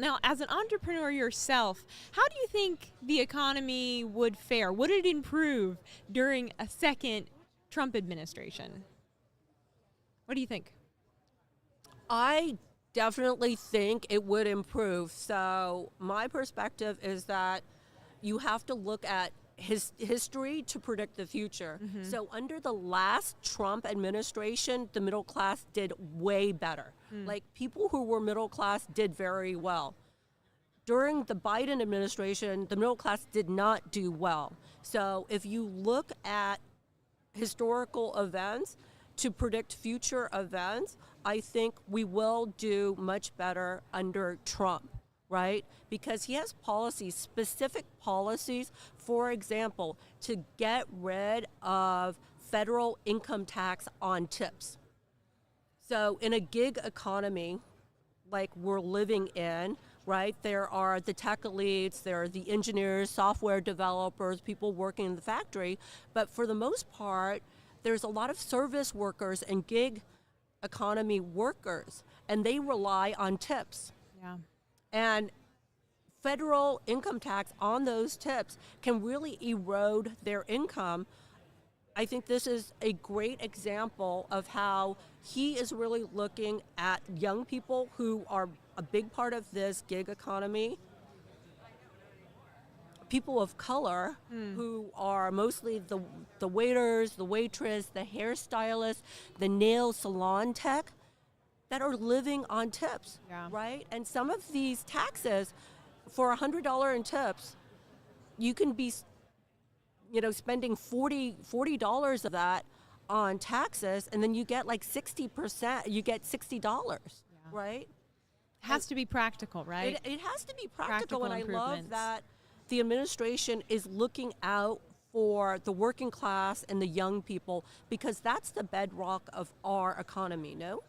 Now, as an entrepreneur yourself, how do you think the economy would fare? Would it improve during a second Trump administration? What do you think? I definitely think it would improve. So my perspective is that you have to look at history to predict the future. So under the last Trump administration, the middle class did way better. Like people who were middle class did very well. During the Biden administration, the middle class did not do well. So if you look at historical events to predict future events, I think we will do much better under Trump, right? Because he has policies, specific policies, for example, to get rid of federal income tax on tips. So in a gig economy like we're living in, right, there are the tech elites, there are the engineers, software developers, people working in the factory, but for the most part, there's a lot of service workers and gig economy workers, and they rely on tips. Yeah. And federal income tax on those tips can really erode their income. I think this is a great example of how he is really looking at young people who are a big part of this gig economy, people of color who are mostly the waiters, the waitress, the hairstylist, the nail salon tech that are living on tips, right? And some of these taxes, for $100 in tips, you can be, spending $40 of that on taxes, and then you get like 60%, you get $60, right? It has to be practical, right? It has to be practical, and I love improvements. that the administration is looking out for the working class and the young people, because that's the bedrock of our economy, no?